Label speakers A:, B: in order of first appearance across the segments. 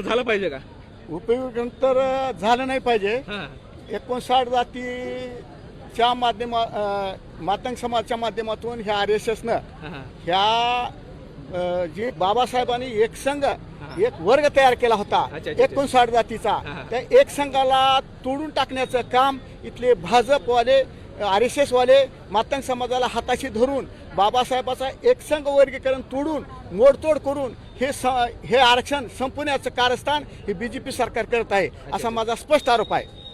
A: झालं पाहिजे का?
B: उपयोग तर झालं नाही पाहिजे. 59 जातीच्या मातंग समाजाच्या माध्यमातून ह्या RSSनं ह्या जे बाबासाहेबांनी एक संघ एक वर्ग तयार केला होता 59 जातीचा, त्या एक संघाला तोडून टाकण्याचं काम इथले भाजपवाले RSS वाले मातंग समाजाला हाताशी धरून बाबासाहेबाचा एक संघ वर्गीकरण तोडून मोडतोड करून हे आरक्षण संपवण्याचं कारस्थान हे BJP सरकार करत आहे असा माझा स्पष्ट आरोप आहे.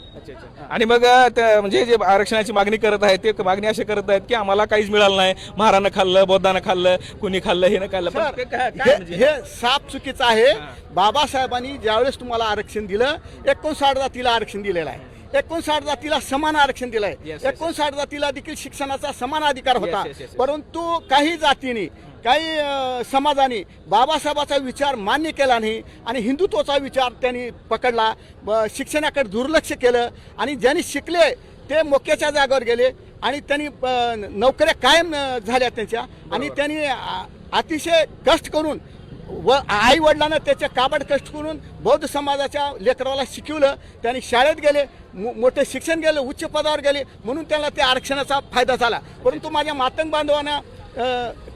A: आणि मग म्हणजे जे आरक्षणाची मागणी करत आहेत ते मागणी अशी करत आहेत की आम्हाला काहीच मिळालं नाही, महारानं खाल्लं, बौद्धानं खाल्लं, कुणी खाल्लं, हे न खाल्लं.
B: हे साफ चुकीचं आहे. बाबासाहेबांनी ज्यावेळेस तुम्हाला आरक्षण दिलं 59 जातीला आरक्षण दिलेलं आहे, 59 जातीला समान आरक्षण दिलं आहे, 59 जातीला देखील शिक्षणाचा समान अधिकार होता. परंतु काही जातींनी काही समाजाने बाबासाहेबाचा विचार मान्य केला नाही आणि हिंदुत्वाचा विचार त्यांनी पकडला, शिक्षणाकडे दुर्लक्ष केलं आणि ज्यांनी शिकले ते मोक्याच्या जागेवर गेले आणि त्यांनी नोकऱ्या कायम झाल्या त्यांच्या आणि त्यांनी अतिशय कष्ट करून आई वडिलांना त्याचे काबड कष्ट करून बौद्ध समाजाच्या लेकराला शिकवलं, त्यांनी शाळेत गेले, मोठे शिक्षण गेले, उच्च पदावर गेले, म्हणून त्यांना त्या आरक्षणाचा फायदा झाला. परंतु माझ्या मातंग बांधवांना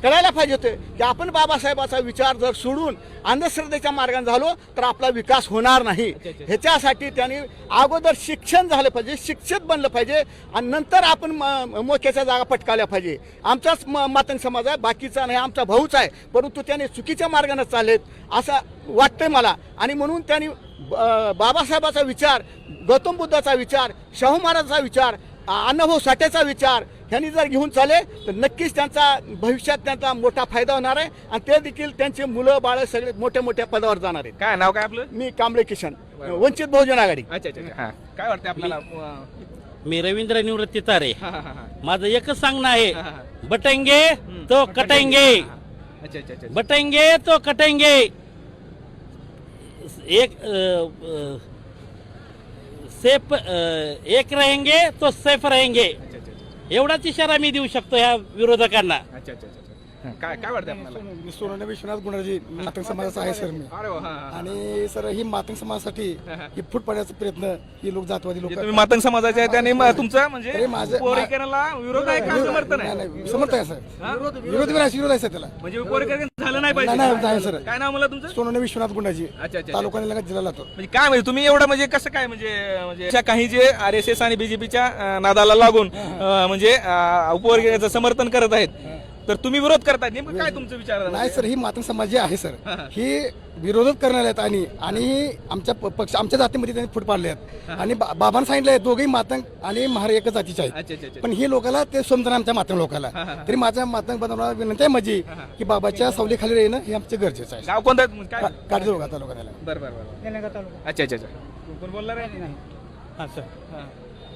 B: कळायला पाहिजे होते की आपण बाबासाहेबाचा विचार जर सोडून अंधश्रद्धेच्या मार्गाने झालो तर आपला विकास होणार नाही. ह्याच्यासाठी त्यांनी अगोदर शिक्षण झालं पाहिजे, शिक्षित बनलं पाहिजे आणि नंतर आपण मोक्याच्या जागा पटकावल्या पाहिजे. आमचाच मातंग समाज आहे, बाकीचा नाही, आमचा भाऊच आहे, परंतु त्यांनी चुकीच्या मार्गाने चाललेत असं वाटतंय मला. आणि म्हणून त्यांनी बाबासाहेबाचा विचार, गौतम बुद्धाचा विचार, शाहू महाराजांचा विचार, अण्णाभाऊ साठेचा विचार ह्यांनी जर घेऊन चालले तर नक्कीच त्यांचा भविष्यात त्यांचा मोठा फायदा होणार आहे आणि ते देखील त्यांचे मुलं बाळ सगळे मोठ्या मोठ्या पदावर जाणार आहेत.
A: काय नाव काय आपलं?
B: मी कांबळे किशन, वंचित बहुजन आघाडी.
A: अच्छा. काय वाटतं आपल्याला?
C: मी रवींद्र निवृत्ती तारे. माझं एकच सांगणं आहे, बटेंगे तो कटेंगे, बटेंगे तो कटेंगे, एक रहेंगे तो सेफ रहेंगे, एवढाच इशारा मी देऊ शकतो या विरोधकांना.
A: काय वाटतं आपल्याला?
D: मी सोनवणे विश्वनाथ गुणराजी मातंग समाजाचा आहे सर मी. आणि सर ही मातंग समाजासाठी ही फूट पाडण्याचा प्रयत्न ही लोक जातवादी लोक.
A: तुम्ही मातंग समाजाचे आहे त्याने तुमचं म्हणजे
D: माझं
A: उपवर्गीकरणाला विरोध आहे का समर्थन आहे?
D: नाही, समर्थ आहे सर. विरोध आहे सर त्याला.
A: म्हणजे उपवर्गीकरण झालं नाही पाहिजे.
D: नाही सर.
A: काय नाव मला तुमचं?
D: सोनवणे विश्वनाथ गुणराजी,
A: अच्छा.
D: तालुका निलंगा, जिल्हा लातूर.
A: म्हणजे काय म्हणजे तुम्ही एवढं म्हणजे कसं काय म्हणजे काही जे RSS आणि BJPच्या नादाला लागून म्हणजे उपवर्गीकरणाचं समर्थन करत आहेत तर तुम्ही विरोध करताय, नेमकं काय तुमचं विचार?
D: नाही सर, ही मातंग समाज जे आहे सर ही विरोधच करणार आहेत आणि आमच्या पक्ष आमच्या जातीमध्ये त्यांनी फूट पाडले आहेत आणि बाबांना सांगितलं दोघेही मातंग आणि महार एकच जातीचे आहेत. पण ही लोकांना ते समजणार आमच्या मातंग लोकांना. तरी माझ्या मातंग बांधवांना विनंती आहे माझी की बाबाच्या सावलीखाली येणं हे आमचं गरजेचं आहे.
A: गाव कोणतं?
D: काडजोगा तालुका.
A: बरं. अच्छा. कोण बोलणार आहे?
E: हां सर.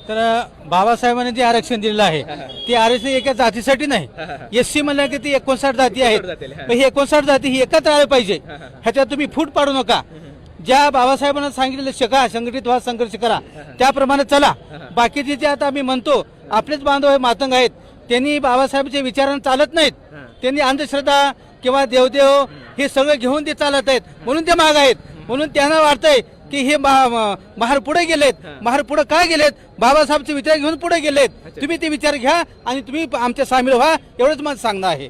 E: तर बाबासाहेबांनी जे आरक्षण दिलेलं आहे ते आरक्षण एका जातीसाठी नाही. SC म्हणलं की ती 59 जाती आहेत, पण ही 59 जाती ही एकत्र आली पाहिजे. ह्याच्यात तुम्ही फूट पाडू नका. ज्या बाबासाहेबांना सांगितलेलं शिका, संघटित व्हा, संघर्ष करा, त्याप्रमाणे चला. बाकीचे जे आता आम्ही म्हणतो आपलेच बांधव मातंग आहेत, त्यांनी बाबासाहेबांच्या विचारांना चालत नाहीत. त्यांनी अंधश्रद्धा किंवा देवदेव हे सगळं घेऊन ते चालत आहेत, म्हणून ते माग आहेत. म्हणून त्यांना वाटतंय की हे महार पुढे गेलेत. महार पुढे काय गेलेत? बाबासाहेबचे विचार घेऊन पुढे गेलेत. तुम्ही ते विचार घ्या आणि तुम्ही आमच्या सामील व्हा, एवढंच माझं सांगणं आहे.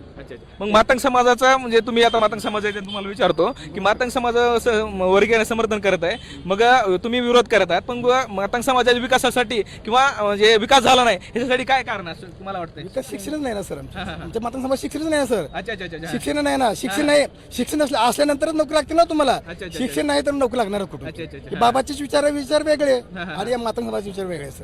A: मग मातंग समाजाचा म्हणजे तुम्ही आता मातंग समाज आहे तुम्हाला विचारतो की मातंग समाज वर्गीकरण समर्थन करत आहे, मग तुम्ही विरोध करत आहात, पण मातंग समाजाच्या विकासासाठी किंवा म्हणजे विकास झाला नाही ह्याच्यासाठी काय कारण असेल तुम्हाला वाटतं?
D: विकास शिक्षणच नाही ना सर, आमच्या मातंग समाज शिक्षणच नाही ना सर.
A: अच्छा.
D: शिक्षण नाही ना, शिक्षण असल्यानंतरच नोकरी लागते ना तुम्हाला. शिक्षण नाही तर नोकरी लागणार कुठून? बाबाचेच विचार वेगळे आणि या मातंग समाजाचे विचार वेगळे सर.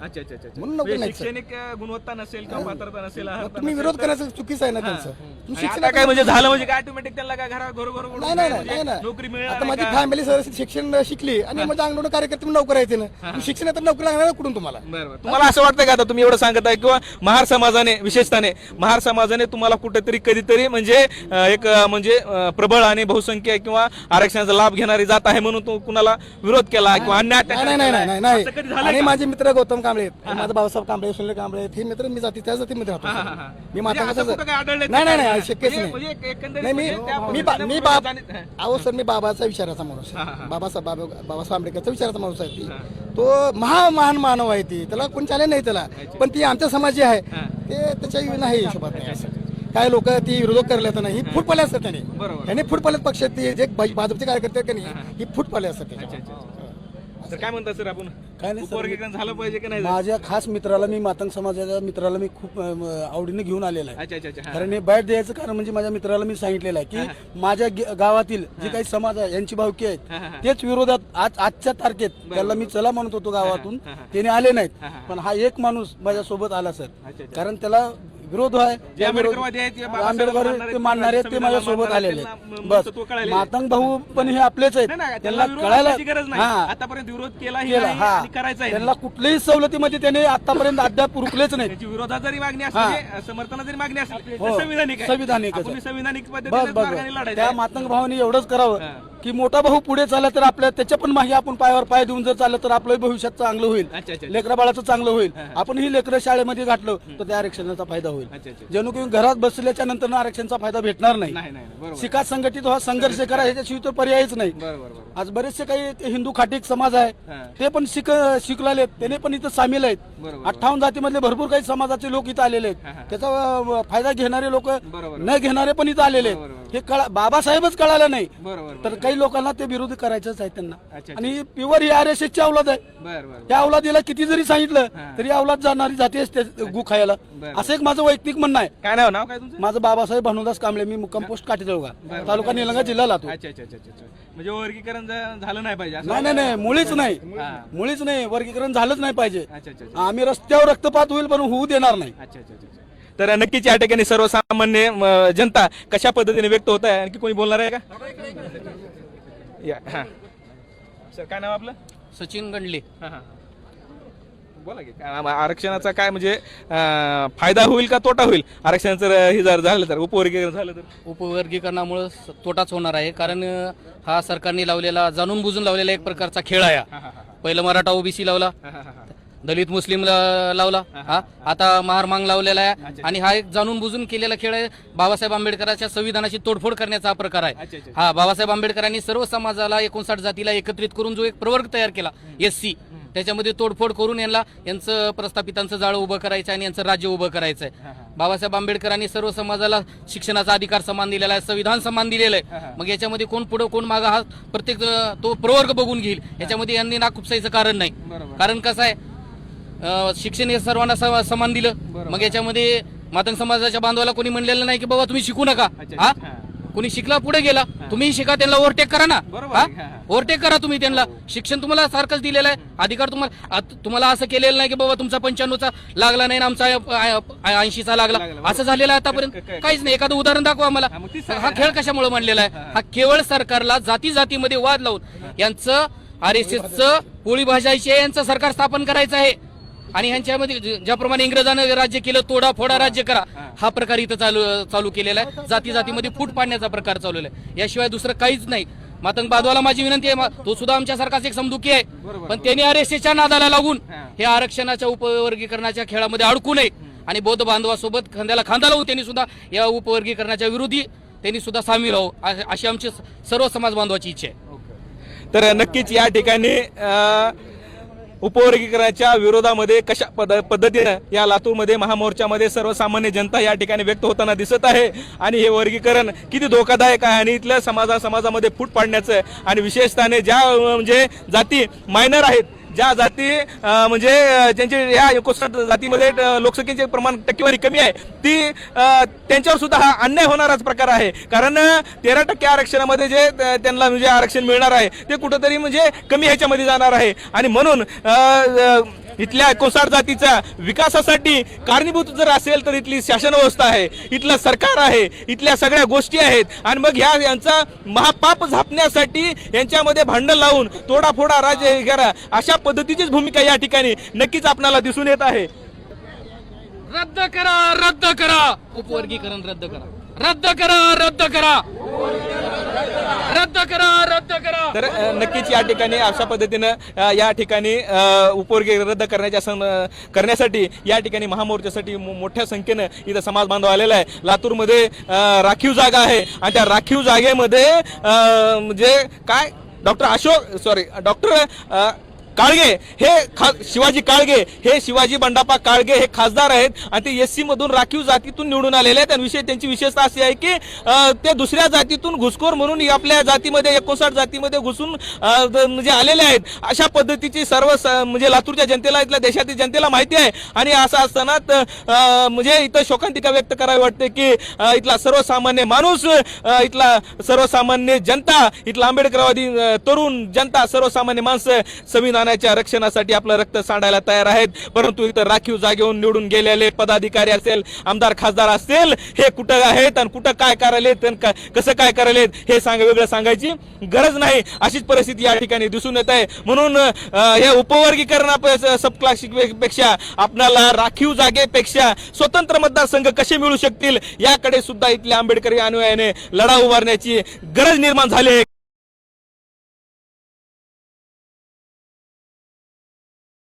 D: म्हणून नोकरी नाही.
A: शैक्षणिक गुणवत्ता नसेल किंवा पात्रता नसेल,
D: तुम्ही विरोध करायचं चुकीचं आहे ना त्यांचं.
A: शिक्षण काय म्हणजे झालं म्हणजे काय ऑटोमॅटिक त्यांना काय घरोघर
D: नाही
A: नोकरी मिळेल?
D: आता माझी फॅमिली सर शिक्षण शिकली आणि माझ्या अंगणवाडी कार्यकर्ते नोकरी आहे ना, शिक्षण तर नोकरी लागणार कुठून तुम्हाला?
A: बरोबर. तुम्हाला असं वाटतं का आता तुम्ही एवढं सांगत आहे किंवा महार समाजाने विशेषतःने महार समाजाने तुम्हाला कुठेतरी कधीतरी म्हणजे एक म्हणजे प्रबळ आणि बहुसंख्य किंवा आरक्षणाचा लाभ घेणारी जात आहे म्हणून तो कुणाला विरोध विरोध केला किंवा अन्याय
D: नाही नाही नाही नाही
A: असं कधी
D: नाही
A: झालंय
D: आणि
A: का?
D: माझे मित्र गौतम कांबळे आहेत, माझा भाऊसाहेब कांबळे, सुनील कांबळे आहेत, हे मित्र मी जाती त्या जातीमध्ये राहतो
A: हा,
D: सर.
A: हा.
D: मी
A: म्हणजे असं
D: माता
A: कुठं काय आढळलंय?
D: नाही नाही नाही शक्यच
A: म्हणजे-
D: नाही.
A: म्हणजे एकंदरीत
D: नाही
A: म्हणजे त्या
D: मी
A: पद्धतीने
D: बाब
A: जाणीव- हा.
D: अहो सर मी बाबाचा विचाराचा माणूस
A: हा, हा.
D: आहे. बाबासाहेब आंबेडकरचा विचाराचा माणूस आहे ती. तो महान मानव आहे ती, त्याला कोण चालेल नाही त्याला, पण ती आमच्या समाज जे आहे ते त्याच्या नाही हिशोबात नाही असं. काय लोक ती विरोध करले तर नाही, ही फूट पाले असतात त्यांनी,
A: बरोबर.
D: त्यांनी फूट पाले पक्ष ते जे भाजपचे कार्यकर्ते आहेत का नाही, ही फूट पाले असतात त्यांनी.
A: तर काय म्हणता सर आपण
F: काय नाही सर,
A: उपवर्गीकरण झालं पाहिजे की नाही?
F: माझ्या खास मित्राला मी मातंग समाजाच्या मित्राला मी खूप आवडीने घेऊन आलेला आहे.
A: अच्छा अच्छा अच्छा हा.
F: कारण हे बॅट द्यायचं कारण म्हणजे माझ्या मित्राला मी सांगितलेलं आहे की माझ्या गावातील जे काही समाज आहे यांची भावकी आहेत तेच विरोधात आजच्या तारखेत त्याला मी चला म्हणत होतो गावातून, त्याने आले नाहीत, पण हा एक माणूस माझ्या सोबत आला सर, कारण त्याला विरोध आहे
A: जे आंबेडकरवादी आहेत, जे बाबासाहेब
F: आंबेडकर
A: मानणारे,
F: ते मानणारे ते माझ्या सोबत आलेले
A: त्यांना
F: आहेत. बस
A: तो कळाले.
F: मातंग भाऊ पण हे आपलेच आहेत,
A: नाही, नाही,
F: त्यांना
A: विरोध
F: कळायला
A: करायची गरज नाही.
F: हा
A: आतापर्यंत विरोध केलाही
F: केला
A: नाही
F: हा
A: आणि करायचाही
F: त्यांना
A: नाही.
F: कुठल्याही सवलतीमध्ये त्याने आतापर्यंत अद्याप रुकलेच नाहीत.
A: त्याची विरोधात जरी मागणी
F: हा.
A: असली, समर्थना जरी मागणी असली
F: हो.
A: तर संविधानिक आहे.
F: संविधानिकच आहे.
A: आपण संविधानिक
F: बस
A: पद्धतीने
F: बस
A: मार्गाने लढायचं
F: त्या
A: आहे.
F: मातंग भावाने एवढंच करावं
A: हा.
F: की मोठा भाऊ पुढे चालला तर आपल्या त्याच्या पण मागे आपण पायावर पाय देऊन जर चाललं तर आपलं भविष्यात चांगलं होईल,
A: अच्छा, अच्छा.
F: लेकरा बाळाचं चांगलं होईल.
A: हा.
F: आपण ही लेकरं शाळेमध्ये घातलं तर त्या आरक्षणाचा फायदा होईल.
A: अच्छा, अच्छा.
F: जणू काही घरात बसल्याच्या नंतर आरक्षणाचा फायदा भेटणार नाही.
A: नाही नाही बरोबर
F: शिका संघटित व्हा, संघर्ष करा, ह्याच्याशिवाय तर पर्यायच नाही.
A: बरोबर बरोबर
F: आज बरेचसे काही ते हिंदू खाटीक समाज आहे
A: हा.
F: ते पण शिकलेले त्याने पण इथं सामील आहेत.
A: बरोबर.
F: 58 जातीमधले भरपूर काही समाजाचे लोक इथं आलेले
A: हा, हा.
F: आहेत. त्याचा फायदा घेणारे लोक
A: बरोबर.
F: न घेणारे पण इथं आलेले
A: बरोबर.
F: आहेत. हे बाबासाहेबच कळालं नाही
A: बरोबर
F: तर काही लोकांना ते विरोध करायचंच आहे त्यांना.
A: अच्छा.
F: आणि प्युअर ही RSS ची अवलाद आहे.
A: बरं बरं
F: या अवलादीला किती जरी सांगितलं
A: हा.
F: तरी अवलाद जाणारी जाते असते गु खायला.
A: बरं.
F: असं एक माझं वैयक्तिक म्हणणं आहे.
A: काय नाव काय तुमचं?
F: माझं बाबासाहेब भानुदास कांबळे, मी मुक्काम पोस्ट काटेजळगा, तालुका निलंगा, जिल्हा लातूर.
A: अच्छा अच्छा अच्छा अच्छा म्हणजे वर्गीकरण झालं नाही पाहिजे असं?
F: नाही नाही नाही मुळीच नाही,
A: हा.
F: मुळीच नाही, वर्गीकरण झालंच नाही पाहिजे.
A: अच्छा अच्छा अच्छा
F: आम्ही रस्त्यावर रक्तपात होईल पण होऊ देणार नाही.
A: अच्छा अच्छा अच्छा. तर नक्कीच या ठिकाणी सर्वसामान्य जनता कशा पद्धतीने व्यक्त होत आहे, आणखी कोणी बोलणार आहे का? या, हा. सर काय नाव आपलं?
C: सचिन गंडले.
A: हा, हा. बोला की आरक्षणाचा काय म्हणजे फायदा होईल का तोटा होईल आरक्षणाचं हे जर झालं तर, उपवर्गीकरण झालं तर?
C: उपवर्गीकरणामुळे तोटाच होणार आहे, कारण हा सरकारने लावलेला, जाणून बुजून लावलेला एक प्रकारचा खेळ आहे. पहिलं मराठा ओबीसी लावला, दलित मुस्लिम लावला, हा आता महारमांग लावलेला आहे, आणि हा एक जाणून बुजून केलेला खेळ आहे. बाबासाहेब आंबेडकरांच्या संविधानाची तोडफोड करण्याचा हा प्रकार आहे. हा बाबासाहेब आंबेडकरांनी सर्व समाजाला 59 जातीला एकत्रित करून जो एक प्रवर्ग तयार केला SC, त्याच्यामध्ये तोडफोड करून यांचं प्रस्थापितांचं जाळं उभं करायचं आणि यांचं राज्य उभं करायचं आहे. बाबासाहेब आंबेडकरांनी सर्व समाजाला शिक्षणाचा अधिकार समान दिलेला आहे, संविधान समान दिलेलं आहे. मग याच्यामध्ये कोण पुढं कोण मागं हा प्रत्येक तो प्रवर्ग बघून घेईल. याच्यामध्ये यांनी नाकुपसायचं कारण नाही. कारण कसं आहे, शिक्षण हे सर्वांना समान दिलं. मग याच्यामध्ये मातंग समाजाच्या बांधवाला कोणी म्हणलेलं नाही की बाबा तुम्ही शिकू नका. हा कोणी शिकला पुढे गेला, तुम्ही शिका, त्यांना ओव्हरटेक करा ना. ओव्हरटेक करा तुम्ही त्यांना. शिक्षण तुम्हाला सारखंच दिलेलं आहे, अधिकार तुम्हाला असं केलेलं नाही की बाबा तुमचा 95चा लागला नाही ना आमचा 80चा लागला, असं झालेलं आहे आतापर्यंत काहीच नाही. एखादं उदाहरण दाखवा मला. हा खेळ कशामुळे मांडलेला आहे? हा केवळ सरकारला जाती जातीमध्ये वाद लावून यांचं RSSचं पोळी भाजायची आहे, यांचं सरकार स्थापन करायचं आहे. आणि ह्यांच्यामध्ये ज्याप्रमाणे इंग्रजांनी राज्य केलं, तोडा फोडा राज्य करा, हा प्रकार इथं चालू केलेला आहे. जाती जातीमध्ये फूट पाडण्याचा प्रकार चालवलेला आहे. याशिवाय दुसरं काहीच नाही. मातंग बांधवाला माझी विनंती आहे, तो सुद्धा आमच्यासारखाच एक समदुखी आहे, पण त्यांनी RSSच्या नादाला लागून हे आरक्षणाच्या उपवर्गीकरणाच्या खेळामध्ये अडकू नये आणि बौद्ध बांधवासोबत खांद्याला खांदा लावून त्यांनी सुद्धा या उपवर्गीकरणाच्या विरोधी त्यांनी सुद्धा सामील व्हावं, अशी आमची सर्व समाज बांधवाची इच्छा आहे.
A: तर नक्कीच या ठिकाणी उपवर्गीकरणाच्या विरोधामध्ये कशा पद्धतीनं या लातूरमध्ये महामोर्चामध्ये सर्वसामान्य जनता या ठिकाणी व्यक्त होताना दिसत आहे. आणि हे वर्गीकरण किती धोकादायक आहे आणि इथल्या समाजामध्ये फूट पाडण्याचं आणि विशेषतः ज्या म्हणजे जाती मायनर आहेत, ज्या जाती म्हणजे ज्यांचे या 59 जातीमध्ये लोकसंख्येचे प्रमाण टक्केवारी कमी आहे, ती त्यांच्यावर सुद्धा हा अन्याय होणाराच प्रकार आहे. कारण 13% आरक्षणामध्ये जे त्यांना म्हणजे आरक्षण मिळणार आहे ते कुठंतरी म्हणजे कमी ह्याच्यामध्ये जाणार आहे. आणि म्हणून इथल्या 59 जातीच्या विकासासाठी कारणीभूत जर असेल तर इथली शासन व्यवस्था आहे, इथलं सरकार आहे, इथल्या सगळ्या गोष्टी आहेत. आणि मग यांचा महापाप झापण्यासाठी यांच्यामध्ये भांडण लावून तोडाफोडा राज्य करा, अशा पद्धतीचीच भूमिका या ठिकाणी नक्कीच आपल्याला दिसून येत आहे.
C: रद्द करा, रद्द करा, उपवर्गीकरण रद्द करा, रद्द करा, रद्द करा, रद्द रद्द करा, रद्द करा.
A: तर नक्कीच या ठिकाणी अशा पद्धतीनं या ठिकाणी उपवर्गीय रद्द करण्यासाठी या ठिकाणी महामोर्चासाठी मोठ्या संख्येनं इथं समाज बांधव आलेला आहे. लातूरमध्ये राखीव जागा आहे आणि त्या राखीव जागेमध्ये म्हणजे काय डॉक्टर काळगे हे शिवाजी काळगे हे शिवाजी बंडाप्पा काळगे हे खासदार आहेत आणि ते एससी मधून राखीव जातीतून निवडून आलेले आहेत. आणि त्यांची विशेषता अशी आहे की ते दुसऱ्या जातीतून घुसखोर म्हणून आपल्या जातीमध्ये 59 जातीमध्ये घुसून म्हणजे आलेले आहेत. अशा पद्धतीची सर्व म्हणजे लातूरच्या जनतेला इथल्या देशातील जनतेला माहिती आहे. आणि असं असताना म्हणजे इथं शोकांतिका व्यक्त करावी वाटते की इथला सर्वसामान्य माणूस, इथला सर्वसामान्य जनता, इथला आंबेडकरवादी तरुण जनता, सर्वसामान्य माणसं संविधानाच्या रक्षणासाठी आपलं रक्त सांडायला तयार आहेत. परंतु इथं राखीव जागेहून निवडून गेलेले पदाधिकारी असेल, आमदार खासदार असतील, हे कुठं आहेत आणि कुठं काय करायलेत आणि कसं काय करायलेत हे वेगळं सांगायची गरज नाही. अशीच परिस्थिती या ठिकाणी दिसून येत आहे. म्हणून हे उपवर्गीकरण सबक्लासिकपेक्षा आपल्याला राखीव जागेपेक्षा स्वतंत्र मतदारसंघ कसे मिळू शकतील याकडे सुद्धा इथल्या आंबेडकरी अनुयायाने लढा उभारण्याची गरज निर्माण झाली आहे.